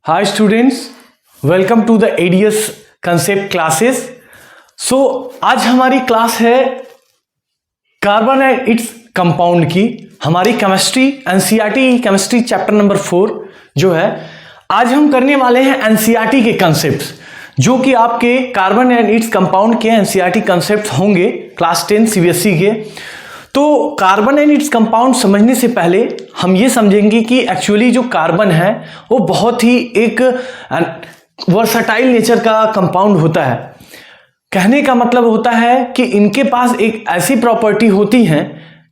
Hi students, welcome to the ADS concept classes. So आज हमारी class है carbon and its compound की। हमारी chemistry NCERT chemistry chapter number 4 जो है आज हम करने वाले हैं एनसीईआरटी के कंसेप्ट्स, जो कि आपके कार्बन एंड इट्स कंपाउंड के एनसीईआरटी कंसेप्ट्स होंगे क्लास 10 सीबीएसई के। तो कार्बन एंड इट्स कंपाउंड समझने से पहले हम ये समझेंगे कि एक्चुअली जो कार्बन है वो बहुत ही एक वर्सटाइल नेचर का कंपाउंड होता है। कहने का मतलब होता है कि इनके पास एक ऐसी प्रॉपर्टी होती है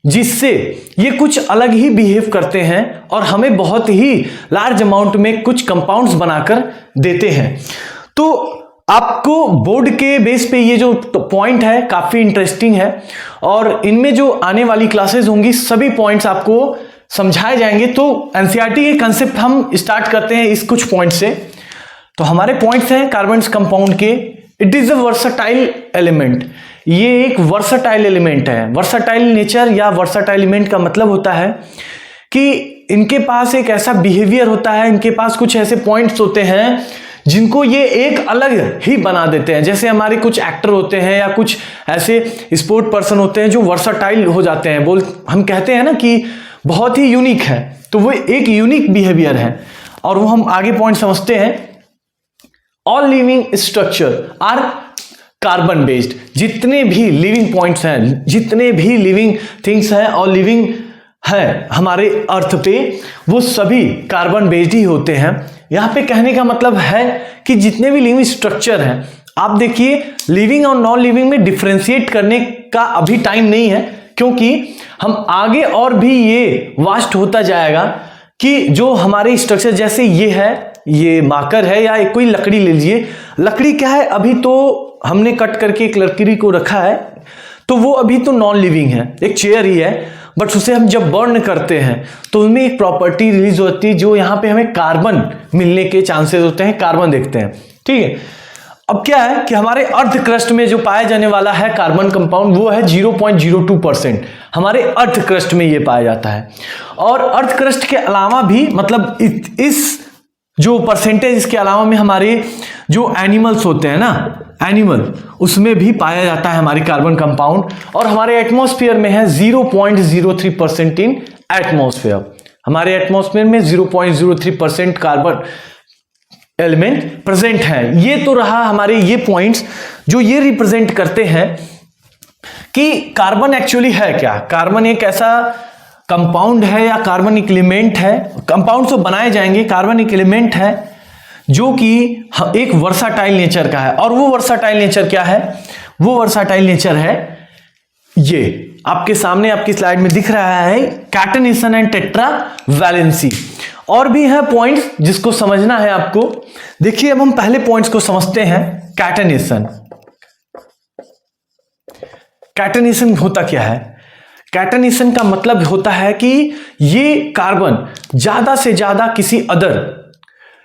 जिससे ये कुछ अलग ही बिहेव करते हैं और हमें बहुत ही लार्ज अमाउंट में कुछ कंपाउंड्स बनाकर देते हैं। तो आपको बोर्ड के बेस पे ये जो पॉइंट है काफी इंटरेस्टिंग है और इनमें जो आने वाली क्लासेस होंगी सभी पॉइंट्स आपको समझाए जाएंगे। तो एनसीईआरटी के कंसेप्ट हम स्टार्ट करते हैं इस कुछ पॉइंट से। तो हमारे पॉइंट्स हैं कार्बन कंपाउंड के। It is a versatile element. ये एक वर्सटाइल एलिमेंट है। वर्सटाइल नेचर या वर्सटाइल एलिमेंट का मतलब होता है कि इनके पास एक ऐसा बिहेवियर होता है, इनके पास कुछ ऐसे पॉइंट्स होते हैं जिनको ये एक अलग ही बना देते हैं। जैसे हमारे कुछ एक्टर होते हैं या कुछ ऐसे स्पोर्ट पर्सन होते हैं जो वर्सटाइल हो जाते हैं, हम कहते हैं ना कि बहुत ही यूनिक है, तो वो एक यूनिक बिहेवियर है। और वो हम आगे पॉइंट समझते हैं। All living structure are carbon based. जितने भी लिविंग पॉइंट्स हैं, जितने भी लिविंग थिंग्स हैं और लिविंग है हमारे अर्थ पे, वो सभी कार्बन बेस्ड ही होते हैं। यहां पे कहने का मतलब है कि जितने भी लिविंग स्ट्रक्चर हैं, आप देखिए लिविंग और नॉन लिविंग में डिफरेंशिएट करने का अभी टाइम नहीं है, क्योंकि हम आगे और भी ये वास्ट होता जाएगा कि जो हमारे स्ट्रक्चर जैसे ये है, ये मार्कर है या कोई लकड़ी ले लीजिए। लकड़ी क्या है, अभी तो हमने कट करके एक लकड़ी को रखा है तो वो अभी तो नॉन लिविंग है, एक चेयर ही है, बट उसे हम जब बर्न करते हैं तो उनमें एक प्रॉपर्टी रिलीज होती है जो यहाँ पे हमें कार्बन मिलने के चांसेस होते हैं, कार्बन देखते हैं। ठीक है, अब क्या है कि हमारे अर्थ क्रस्ट में जो पाया जाने वाला है कार्बन कंपाउंड वो है 0.02%। हमारे अर्थ क्रस्ट में ये पाया जाता है। और अर्थ क्रस्ट के अलावा भी मतलब इस जो परसेंटेज इसके अलावा में हमारे जो एनिमल्स होते हैं ना, एनिमल, उसमें भी पाया जाता है हमारी कार्बन कंपाउंड। और हमारे एटमॉस्फेयर में है 0.03% इन एटमॉस्फेयर। हमारे एटमॉस्फेयर में 0.03% कार्बन एलिमेंट प्रेजेंट है। ये तो रहा हमारे ये पॉइंट्स जो ये रिप्रेजेंट करते हैं कि कार्बन एक्चुअली है क्या। कार्बन एक ऐसा कंपाउंड है या कार्बन एक एलिमेंट है, कंपाउंड तो बनाए जाएंगे, कार्बन एक एलिमेंट है जो कि एक वर्साटाइल नेचर का है। और वो वर्साटाइल नेचर क्या है, वो वर्साटाइल नेचर है ये आपके सामने आपकी स्लाइड में दिख रहा है, कैटेनेशन एंड टेट्रा वैलेंसी। और भी है पॉइंट्स जिसको समझना है आपको। देखिए अब हम पहले पॉइंट्स को समझते हैं। कैटेनेशन, कैटेनेशन होता क्या है? कैटेनेशन का मतलब होता है कि ये कार्बन ज्यादा से ज्यादा किसी अदर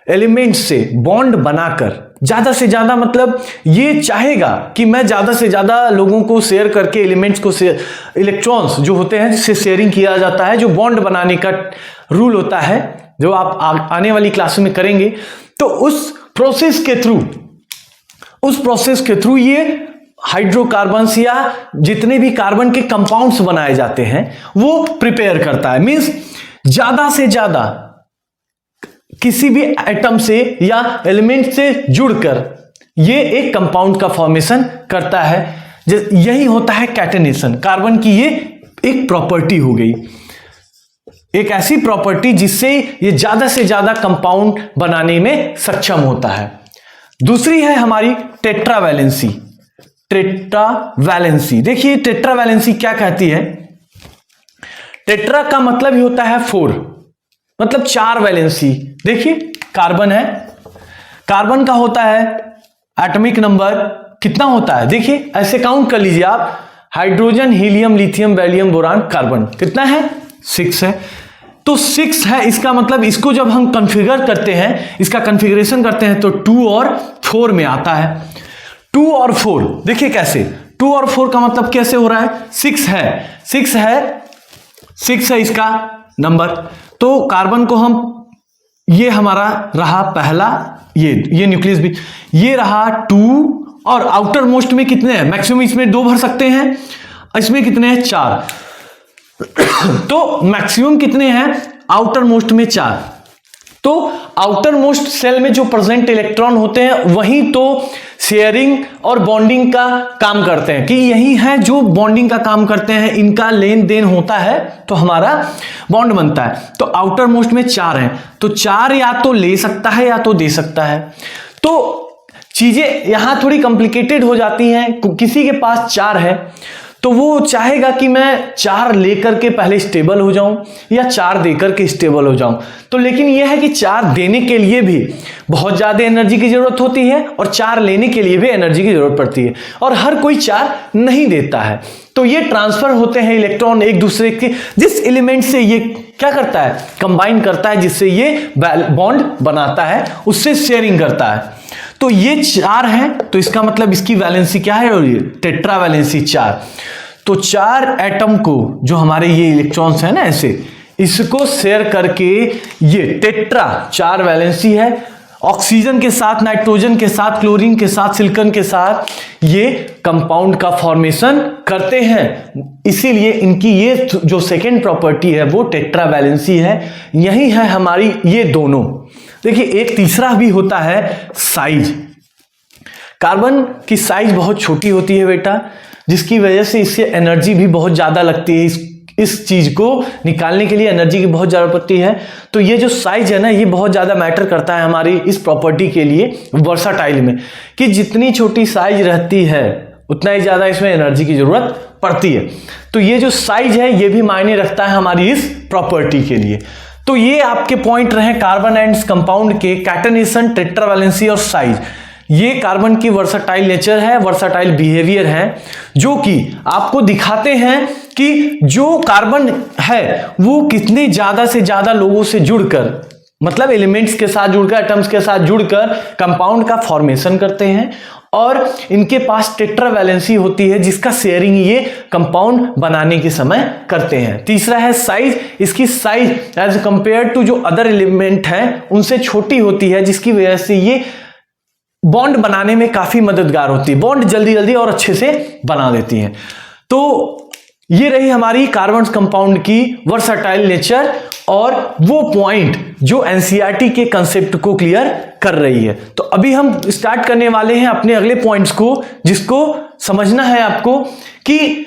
एलिमेंट से बॉन्ड बनाकर, ज्यादा से ज्यादा मतलब ये चाहेगा कि मैं ज्यादा से ज्यादा लोगों को शेयर करके एलिमेंट्स को इलेक्ट्रॉन्स जो होते हैं जिससे शेयरिंग किया जाता है, जो बॉन्ड बनाने का रूल होता है जो आप आने वाली क्लास में करेंगे। तो उस प्रोसेस के थ्रू ये हाइड्रोकार्बन्स या जितने भी कार्बन के कंपाउंड्स बनाए जाते हैं वो प्रिपेयर करता है। मींस ज्यादा से ज्यादा किसी भी एटम से या एलिमेंट से जुड़कर ये एक कंपाउंड का फॉर्मेशन करता है। यही होता है कैटेनेशन। कार्बन की ये एक प्रॉपर्टी हो गई, एक ऐसी प्रॉपर्टी जिससे ये ज्यादा से ज्यादा कंपाउंड बनाने में सक्षम होता है। दूसरी है हमारी टेट्रावैलेंसी। टेट्रावैलेंसी, देखिए टेट्रावैलेंसी क्या कहती है। टेट्रा का मतलब ही होता है 4, मतलब 4 वैलेंसी। देखिए कार्बन है, कार्बन का होता है एटॉमिक नंबर कितना होता है, देखिए ऐसे काउंट कर लीजिए आप। Hydrogen, helium, lithium, beryllium, boron, carbon कितना है? 6 है। तो 6 है, इसका मतलब इसको जब हम कॉन्फ़िगर करते हैं, इसका कॉन्फ़िगरेशन करते हैं तो 2 और 4 में आता है। 2 और 4 देखिए कैसे, 2 और 4 का मतलब कैसे हो रहा है? 6 है इसका नंबर। तो कार्बन को हम ये हमारा रहा पहला, ये न्यूक्लियस भी, ये रहा 2, और आउटर मोस्ट में कितने हैं, मैक्सिमम इसमें 2 भर सकते हैं, इसमें कितने हैं 4। तो मैक्सिमम कितने हैं आउटर मोस्ट में 4। तो आउटर मोस्ट सेल में जो प्रेजेंट इलेक्ट्रॉन होते हैं वही तो शेयरिंग और बॉन्डिंग का काम करते हैं, कि यही है जो बॉन्डिंग का काम करते हैं, इनका लेन देन होता है तो हमारा बॉन्ड बनता है। तो आउटर मोस्ट में 4 हैं, तो 4 या तो ले सकता है या तो दे सकता है। तो चीजें यहां थोड़ी कॉम्प्लिकेटेड हो जाती हैं। किसी के पास 4 है तो वो चाहेगा कि मैं 4 लेकर के पहले स्टेबल हो जाऊं या 4 देकर के स्टेबल हो जाऊं। तो लेकिन यह है कि 4 देने के लिए भी बहुत ज्यादा एनर्जी की जरूरत होती है और 4 लेने के लिए भी एनर्जी की जरूरत पड़ती है, और हर कोई 4 नहीं देता है। तो ये ट्रांसफर होते हैं इलेक्ट्रॉन एक दूसरे के, जिस एलिमेंट से ये क्या करता है, कंबाइन करता है, जिससे ये बॉन्ड बनाता है, उससे शेयरिंग करता है। तो ये 4 हैं, तो इसका मतलब इसकी वैलेंसी क्या है, और ये टेट्रा वैलेंसी 4। तो 4 एटम को, जो हमारे ये इलेक्ट्रॉन्स हैं ना ऐसे, इसको शेयर करके ये टेट्रा 4 वैलेंसी है, ऑक्सीजन के साथ, नाइट्रोजन के साथ, क्लोरीन के साथ, सिलिकॉन के साथ ये कंपाउंड का फॉर्मेशन करते हैं। इसीलिए इनकी ये जो सेकेंड प्रॉपर्टी है वो टेट्रा वैलेंसी है। यही है हमारी ये दोनों। देखिए एक तीसरा भी होता है साइज। कार्बन की साइज बहुत छोटी होती है बेटा, जिसकी वजह से इससे एनर्जी भी बहुत ज्यादा लगती है। इस चीज को निकालने के लिए एनर्जी की बहुत ज्यादा पड़ती है। तो ये जो साइज है ना, ये बहुत ज्यादा मैटर करता है हमारी इस प्रॉपर्टी के लिए वर्साटाइल में, कि जितनी छोटी साइज रहती है उतना ही ज्यादा इसमें एनर्जी की जरूरत पड़ती है। तो ये जो साइज है ये भी मायने रखता है हमारी इस प्रॉपर्टी के लिए। तो ये आपके पॉइंट रहे कार्बन एंड कंपाउंड के, कैटनेशन, टेट्रा वैलेंसी और साइज। ये कार्बन की वर्साटाइल नेचर है, वर्साटाइल बिहेवियर है, जो कि आपको दिखाते हैं कि जो कार्बन है वो कितने ज्यादा से ज्यादा लोगों से जुड़कर, मतलब एलिमेंट्स के साथ जुड़कर, एटम्स के साथ जुड़कर कंपाउंड का फॉर्मेशन करते हैं, और इनके पास टेट्रा वैलेंसी होती है, जिसका शेयरिंग ये कंपाउंड बनाने के समय करते हैं। तीसरा है साइज। इसकी साइज एज कंपेयर टू जो अदर एलिमेंट हैं उनसे छोटी होती है, जिसकी वजह से ये बॉन्ड बनाने में काफी मददगार होती है, बॉन्ड जल्दी जल्दी और अच्छे से बना देती हैं। तो ये रही हमारी कार्बन कंपाउंड की वर्साटाइल नेचर और वो पॉइंट जो एनसीईआरटी के कंसेप्ट को क्लियर कर रही है। तो अभी हम स्टार्ट करने वाले हैं अपने अगले पॉइंट्स को, जिसको समझना है आपको कि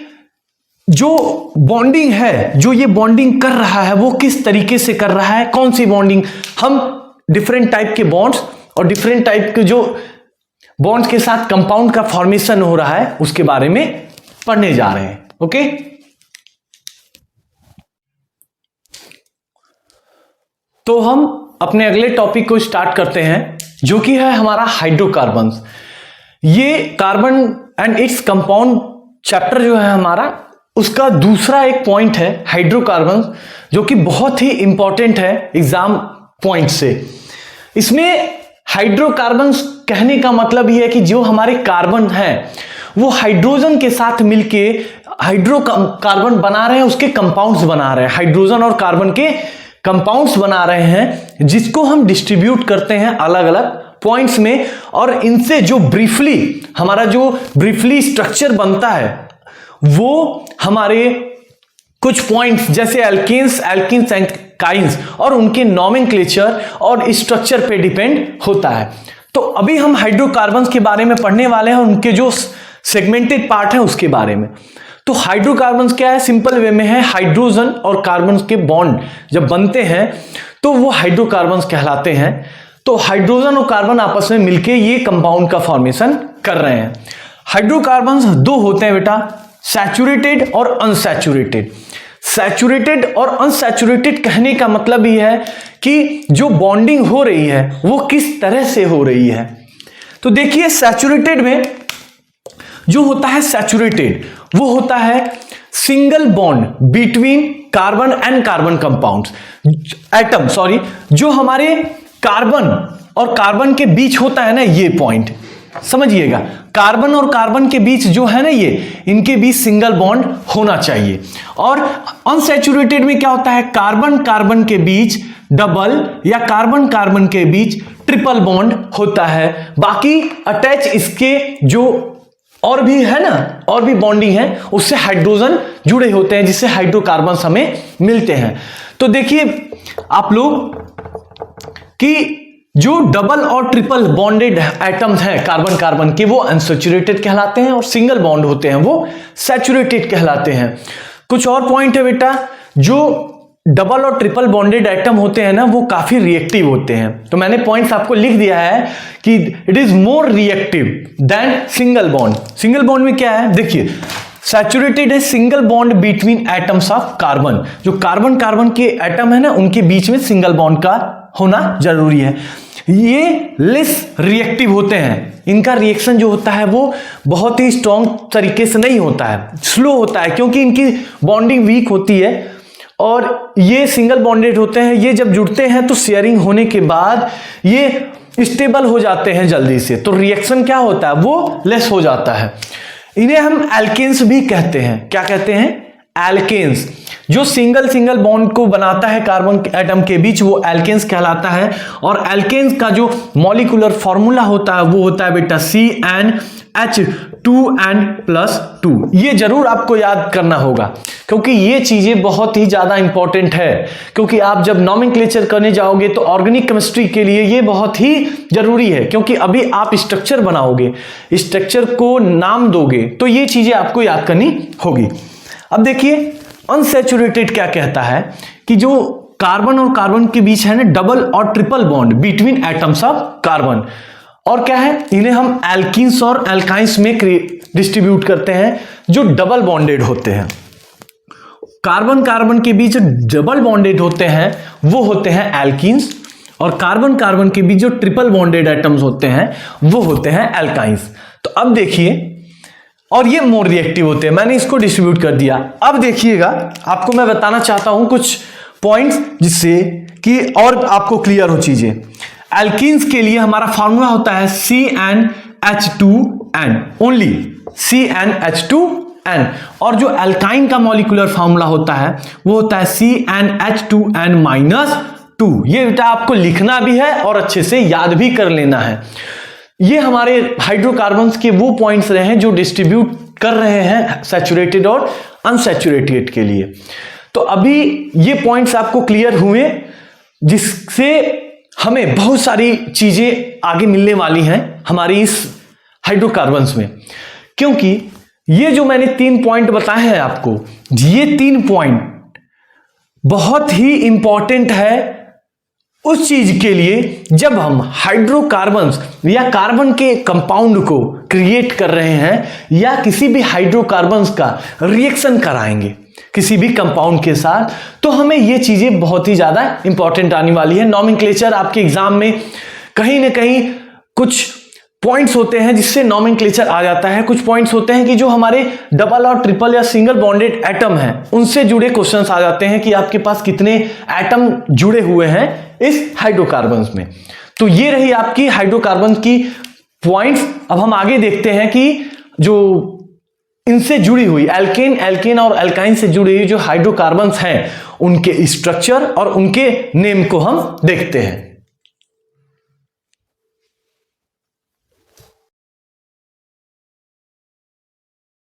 जो बॉन्डिंग है, जो ये बॉन्डिंग कर रहा है वो किस तरीके से कर रहा है, कौन सी बॉन्डिंग। हम डिफरेंट टाइप के बॉन्ड्स और डिफरेंट टाइप के जो बॉन्ड्स के साथ कंपाउंड का फॉर्मेशन हो रहा है उसके बारे में पढ़ने जा रहे हैं। ओके, तो हम अपने अगले टॉपिक को स्टार्ट करते हैं, जो कि है हमारा हाइड्रोकार्बन्स। ये carbon and its compound chapter जो है हमारा, उसका दूसरा एक पॉइंट है हाइड्रोकार्बन्स, जो कि बहुत ही इंपॉर्टेंट है एग्जाम पॉइंट से। इसमें हाइड्रोकार्बन्स कहने का मतलब यह है कि जो हमारे कार्बन है वो हाइड्रोजन के साथ मिलके हाइड्रोकार्बन बना रहे हैं, उसके कंपाउंड्स बना रहे हैं, हाइड्रोजन और कार्बन के कंपाउंड्स बना रहे हैं, जिसको हम डिस्ट्रीब्यूट करते हैं अलग अलग पॉइंट्स में, और इनसे जो ब्रीफली स्ट्रक्चर बनता है वो हमारे कुछ पॉइंट्स जैसे एल्केन्स एंड काइंस और उनके नॉमेनक्लेचर और स्ट्रक्चर पे डिपेंड होता है। तो अभी हम हाइड्रोकार्बन्स के बारे में पढ़ने वाले हैं और उनके जो सेगमेंटेड पार्ट है उसके बारे में। तो हाइड्रोकार्बन्स क्या है, सिंपल वे में है, हाइड्रोजन और कार्बन के बॉन्ड जब बनते हैं तो वो हाइड्रोकार्बन्स कहलाते हैं। तो हाइड्रोजन और कार्बन आपस में मिलके ये कंपाउंड का फॉर्मेशन कर रहे हैं। हाइड्रोकार्बन्स दो होते हैं बेटा, सैचुरेटेड और अनसैचुरेटेड। सैचुरेटेड और अनसैचुरेटेड कहने का मतलब ये है कि जो बॉन्डिंग हो रही है वो किस तरह से हो रही है। तो देखिए सैचुरेटेड में जो होता है, सैचुरेटेड वो होता है single bond between carbon and carbon compounds, atom sorry, जो हमारे कार्बन और कार्बन के बीच होता है ना, ये पॉइंट समझिएगा, कार्बन और कार्बन के बीच जो है ना ये, इनके बीच सिंगल बॉन्ड होना चाहिए। और अनसैचुरेटेड में क्या होता है, कार्बन कार्बन के बीच डबल या कार्बन कार्बन के बीच ट्रिपल बॉन्ड होता है। बाकी अटैच इसके जो और भी है ना, और भी बॉन्डिंग है, उससे हाइड्रोजन जुड़े होते हैं, जिससे हाइड्रोकार्बन्स हमें मिलते हैं। तो देखिए आप लोग कि जो डबल और ट्रिपल बॉन्डेड एटम्स हैं कार्बन कार्बन के, वो अनसैचुरेटेड कहलाते हैं, और सिंगल बॉन्ड होते हैं वो सैचुरेटेड कहलाते हैं। कुछ और पॉइंट है बेटा, जो डबल और ट्रिपल बॉन्डेड एटम होते हैं ना, वो काफी रिएक्टिव होते हैं। तो मैंने पॉइंट्स आपको लिख दिया है कि it is more reactive than single bond. Single bond में क्या है, देखिए सैचुरेटेड है single bond between atoms of carbon. जो कार्बन कार्बन के एटम है ना, उनके बीच में सिंगल बॉन्ड का होना जरूरी है। ये लेस रिएक्टिव होते हैं, इनका रिएक्शन जो होता है वो बहुत ही स्ट्रॉन्ग तरीके से नहीं होता है, स्लो होता है, क्योंकि इनकी बॉन्डिंग वीक होती है। और ये सिंगल बॉन्डेड होते हैं, ये जब जुड़ते हैं तो शेयरिंग होने के बाद ये स्टेबल हो जाते हैं जल्दी से, तो रिएक्शन क्या होता है वो लेस हो जाता है। इन्हें हम एल्केन्स भी कहते हैं। क्या कहते हैं? एल्केन्स। जो सिंगल सिंगल बॉन्ड को बनाता है कार्बन एटम के बीच, वो एल्केन्स कहलाता है। और एल्केन्स का जो मॉलिक्यूलर फॉर्मूला होता है वो होता है बेटा CnH2n+2। ये जरूर आपको याद करना होगा, क्योंकि ये चीजें बहुत ही ज्यादा इंपॉर्टेंट है। क्योंकि आप जब नॉमेनक्लेचर करने जाओगे तो ऑर्गेनिक केमिस्ट्री के लिए ये बहुत ही जरूरी है, क्योंकि अभी आप स्ट्रक्चर बनाओगे, स्ट्रक्चर को नाम दोगे, तो ये चीजें आपको याद करनी होगी। अब देखिए अनसैचुरेटेड क्या कहता है कि जो कार्बन और कार्बन के बीच है ना डबल और triple bond between atoms of carbon, और क्या है, इन्हें हम एल्कीन्स और एल्काइंस में डिस्ट्रीब्यूट करते हैं जो डबल बॉन्डेड होते हैं। कार्बन कार्बन के बीच डबल बॉन्डेड होते हैं वो होते हैं एल्कीन्स, और कार्बन कार्बन के बीच जो ट्रिपल बॉन्डेड एटम्स होते हैं वो होते हैं एल्काइंस। तो अब देखिए, और ये मोर रिएक्टिव होते हैं, मैंने इसको डिस्ट्रीब्यूट कर दिया। अब देखिएगा, आपको मैं बताना चाहता हूं कुछ पॉइंट्स जिससे कि और आपको क्लियर हो चीजें। एल्कीन्स के लिए हमारा फार्मूला होता है CnH2n, ओनली CnH2n। और जो एल्काइन का मॉलिक्यूलर फार्मूला होता है वो होता है CnH2n-2। ये बेटा आपको लिखना भी है और अच्छे से याद भी कर लेना है। ये हमारे हाइड्रोकार्बन्स के वो पॉइंट्स रहे हैं जो डिस्ट्रीब्यूट कर रहे हैं सैचुरेटेड और अनसैचुरेटेड के लिए। तो अभी ये पॉइंट्स आपको क्लियर हुए, जिससे हमें बहुत सारी चीजें आगे मिलने वाली हैं हमारी इस हाइड्रोकार्बन्स में। क्योंकि ये जो मैंने 3 पॉइंट बताए हैं आपको, ये 3 पॉइंट बहुत ही इंपॉर्टेंट है उस चीज के लिए जब हम हाइड्रोकार्बन्स या कार्बन के कंपाउंड को क्रिएट कर रहे हैं, या किसी भी हाइड्रोकार्बन्स का रिएक्शन कराएंगे किसी भी कंपाउंड के साथ, तो हमें ये चीजें बहुत ही ज्यादा इंपॉर्टेंट आने वाली है। नॉमेनक्लेचर आपके एग्जाम में कहीं ना कहीं कुछ पॉइंट्स होते हैं जिससे नॉमेनक्लेचर आ जाता है, कुछ पॉइंट्स होते हैं कि जो हमारे डबल और ट्रिपल या सिंगल बॉन्डेड एटम हैं उनसे जुड़े क्वेश्चंस आ जाते हैं कि आपके पास कितने एटम जुड़े हुए हैं इस हाइड्रोकार्बन्स में। तो ये रही आपकी हाइड्रोकार्बन की पॉइंट्स। अब हम आगे देखते हैं कि जो इनसे जुड़ी हुई एल्केन और एल्काइन से जुड़ी हुई जो हाइड्रोकार्बन्स हैं उनके स्ट्रक्चर और उनके नेम को हम देखते हैं।